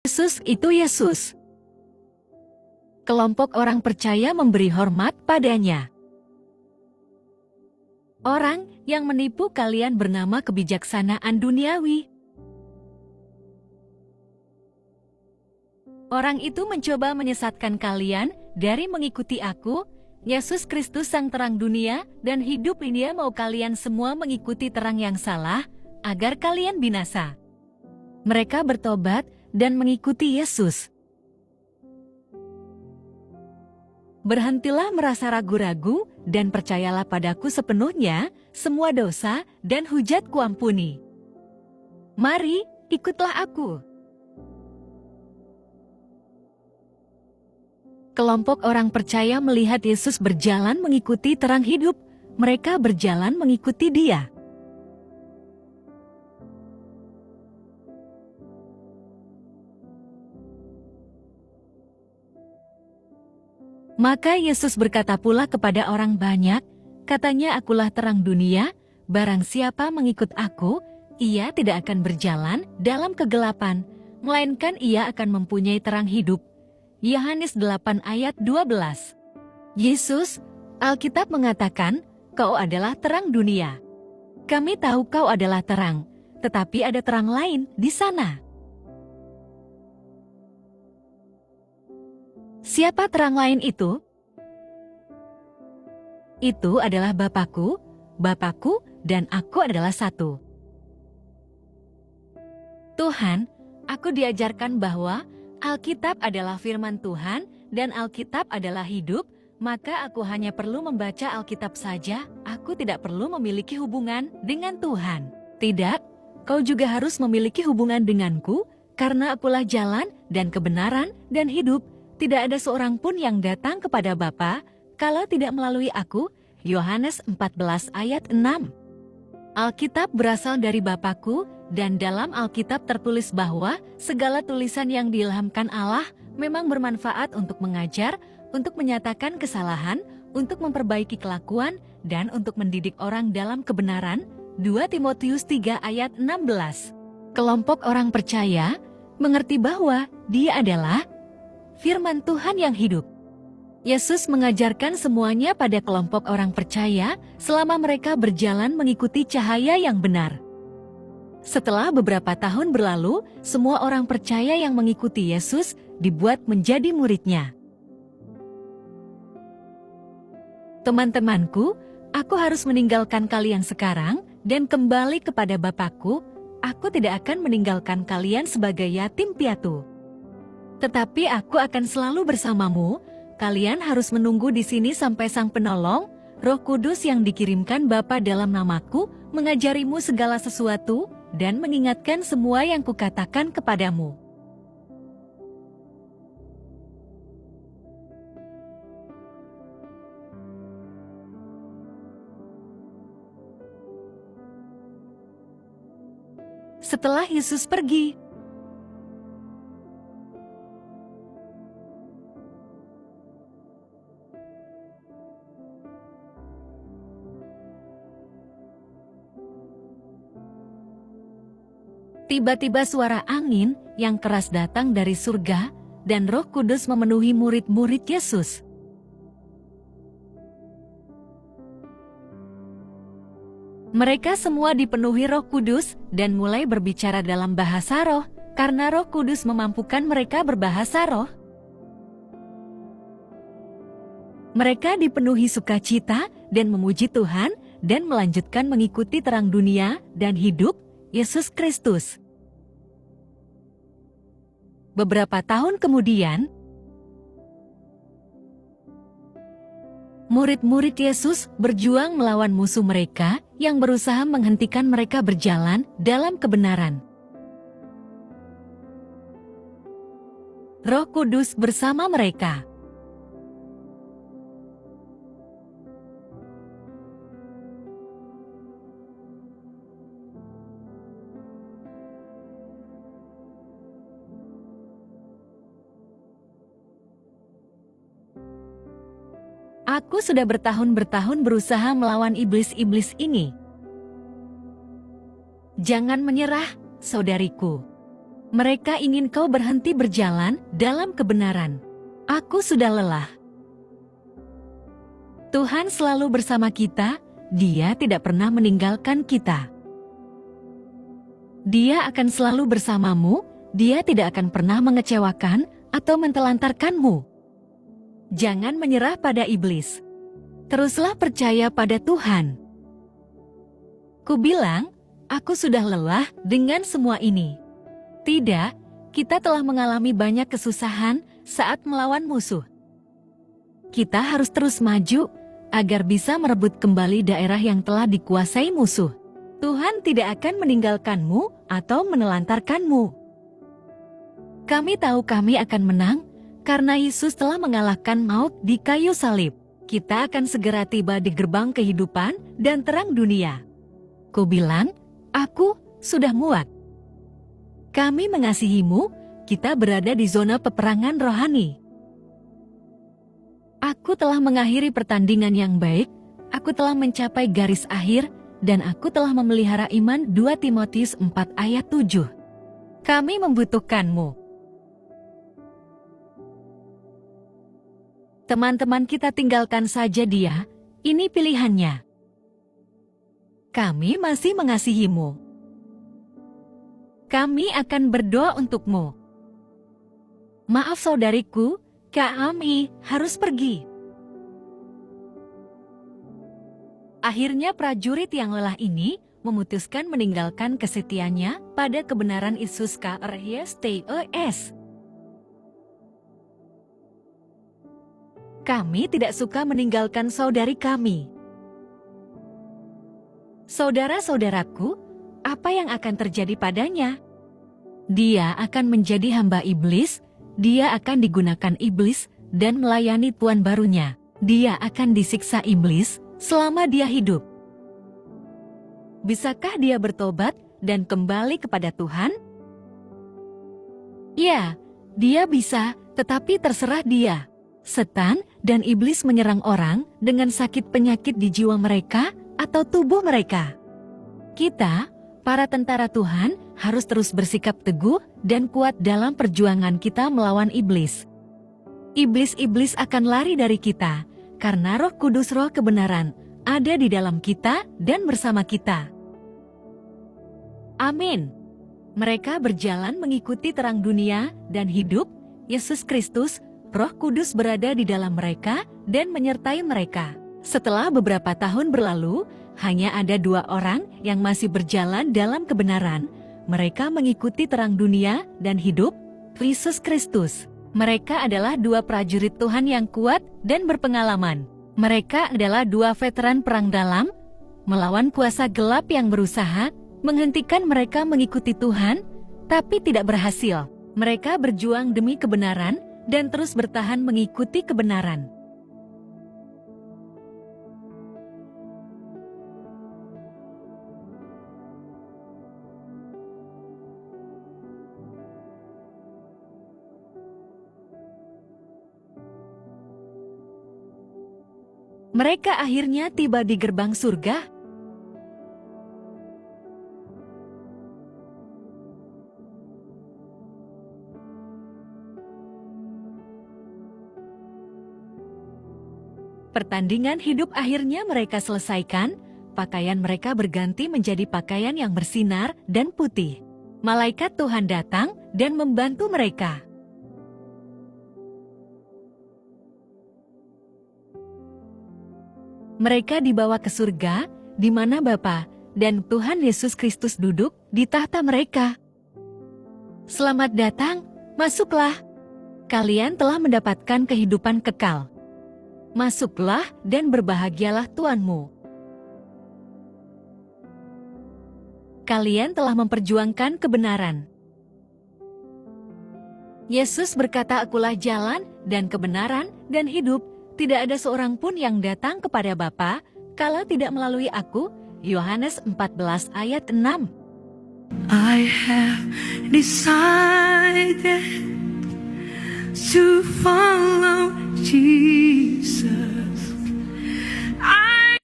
Yesus itu Yesus. Kelompok orang percaya memberi hormat padanya. Orang yang menipu kalian bernama kebijaksanaan duniawi. Orang itu mencoba menyesatkan kalian dari mengikuti aku, Yesus Kristus sang terang dunia, dan hidup ini mau kalian semua mengikuti terang yang salah, agar kalian binasa. Mereka bertobat dan mengikuti Yesus. Berhentilah merasa ragu-ragu dan percayalah padaku sepenuhnya, semua dosa dan hujat kuampuni. Mari, ikutlah aku. Kelompok orang percaya melihat Yesus berjalan mengikuti terang hidup. Mereka berjalan mengikuti Dia. Maka Yesus berkata pula kepada orang banyak, katanya, akulah terang dunia, barang siapa mengikut aku, ia tidak akan berjalan dalam kegelapan, melainkan ia akan mempunyai terang hidup. Yohanes 8 ayat 12. Yesus, Alkitab mengatakan, kau adalah terang dunia. Kami tahu kau adalah terang, tetapi ada terang lain di sana. Siapa terang lain itu? Itu adalah Bapa-Ku, Bapa-Ku dan aku adalah satu. Tuhan, aku diajarkan bahwa Alkitab adalah firman Tuhan dan Alkitab adalah hidup, maka aku hanya perlu membaca Alkitab saja, aku tidak perlu memiliki hubungan dengan Tuhan. Tidak, kau juga harus memiliki hubungan denganku, karena akulah jalan dan kebenaran dan hidup. Tidak ada seorang pun yang datang kepada Bapa kalau tidak melalui aku. Yohanes 14 ayat 6. Alkitab berasal dari Bapa-Ku, dan dalam Alkitab tertulis bahwa segala tulisan yang diilhamkan Allah memang bermanfaat untuk mengajar, untuk menyatakan kesalahan, untuk memperbaiki kelakuan, dan untuk mendidik orang dalam kebenaran. 2 Timotius 3 ayat 16. Kelompok orang percaya mengerti bahwa Dia adalah firman Tuhan yang hidup. Yesus mengajarkan semuanya pada kelompok orang percaya selama mereka berjalan mengikuti cahaya yang benar. Setelah beberapa tahun berlalu, semua orang percaya yang mengikuti Yesus dibuat menjadi murid-Nya. Teman-temanku, aku harus meninggalkan kalian sekarang dan kembali kepada Bapa-Ku. Aku tidak akan meninggalkan kalian sebagai yatim piatu. Tetapi aku akan selalu bersamamu. Kalian harus menunggu di sini sampai Sang Penolong, Roh Kudus yang dikirimkan Bapa dalam namaku, mengajarimu segala sesuatu dan mengingatkan semua yang kukatakan kepadamu. Setelah Yesus pergi, tiba-tiba suara angin yang keras datang dari surga, dan Roh Kudus memenuhi murid-murid Yesus. Mereka semua dipenuhi Roh Kudus dan mulai berbicara dalam bahasa roh, karena Roh Kudus memampukan mereka berbahasa roh. Mereka dipenuhi sukacita dan memuji Tuhan dan melanjutkan mengikuti terang dunia dan hidup, Yesus Kristus. Beberapa tahun kemudian, murid-murid Yesus berjuang melawan musuh mereka yang berusaha menghentikan mereka berjalan dalam kebenaran. Roh Kudus bersama mereka. Aku sudah bertahun-tahun berusaha melawan iblis-iblis ini. Jangan menyerah, saudariku. Mereka ingin kau berhenti berjalan dalam kebenaran. Aku sudah lelah. Tuhan selalu bersama kita, Dia tidak pernah meninggalkan kita. Dia akan selalu bersamamu, Dia tidak akan pernah mengecewakan atau mentelantarkanmu. Jangan menyerah pada iblis. Teruslah percaya pada Tuhan. Kubilang, aku sudah lelah dengan semua ini. Tidak, kita telah mengalami banyak kesusahan saat melawan musuh. Kita harus terus maju agar bisa merebut kembali daerah yang telah dikuasai musuh. Tuhan tidak akan meninggalkanmu atau menelantarkanmu. Kami tahu kami akan menang karena Yesus telah mengalahkan maut di kayu salib. Kita akan segera tiba di gerbang kehidupan dan terang dunia. Kubilang, aku sudah muak. Kami mengasihimu, kita berada di zona peperangan rohani. Aku telah mengakhiri pertandingan yang baik, aku telah mencapai garis akhir, dan aku telah memelihara iman. 2 Timotius 4 ayat 7. Kami membutuhkanmu. Teman-teman kita tinggalkan saja dia, ini pilihannya. Kami masih mengasihimu. Kami akan berdoa untukmu. Maaf saudariku, kami harus pergi. Akhirnya prajurit yang lelah ini memutuskan meninggalkan kesetiaannya pada kebenaran Yesus Kristus. Kami tidak suka meninggalkan saudari kami. Saudara-saudaraku, apa yang akan terjadi padanya? Dia akan menjadi hamba iblis, dia akan digunakan iblis dan melayani tuan barunya. Dia akan disiksa iblis selama dia hidup. Bisakah dia bertobat dan kembali kepada Tuhan? Ya, dia bisa, tetapi terserah dia. Setan dan iblis menyerang orang dengan sakit penyakit di jiwa mereka atau tubuh mereka. Kita, para tentara Tuhan, harus terus bersikap teguh dan kuat dalam perjuangan kita melawan iblis. Iblis-iblis akan lari dari kita, karena Roh Kudus, Roh kebenaran, ada di dalam kita dan bersama kita. Amin. Mereka berjalan mengikuti terang dunia dan hidup, Yesus Kristus, Roh Kudus berada di dalam mereka dan menyertai mereka. Setelah beberapa tahun berlalu, hanya ada 2 orang yang masih berjalan dalam kebenaran. Mereka mengikuti terang dunia dan hidup, Yesus Kristus. Mereka adalah 2 prajurit Tuhan yang kuat dan berpengalaman. Mereka adalah 2 veteran perang dalam, melawan kuasa gelap yang berusaha menghentikan mereka mengikuti Tuhan, tapi tidak berhasil. Mereka berjuang demi kebenaran dan terus bertahan mengikuti kebenaran. Mereka akhirnya tiba di gerbang surga. Pertandingan hidup akhirnya mereka selesaikan, pakaian mereka berganti menjadi pakaian yang bersinar dan putih. Malaikat Tuhan datang dan membantu mereka. Mereka dibawa ke surga, di mana Bapa dan Tuhan Yesus Kristus duduk di tahta mereka. Selamat datang, masuklah. Kalian telah mendapatkan kehidupan kekal. Masuklah dan berbahagialah Tuanmu. Kalian telah memperjuangkan kebenaran. Yesus berkata, "Akulah jalan dan kebenaran dan hidup. Tidak ada seorang pun yang datang kepada Bapa kalau tidak melalui aku." Yohanes 14 ayat 6. I have decided to follow Jesus.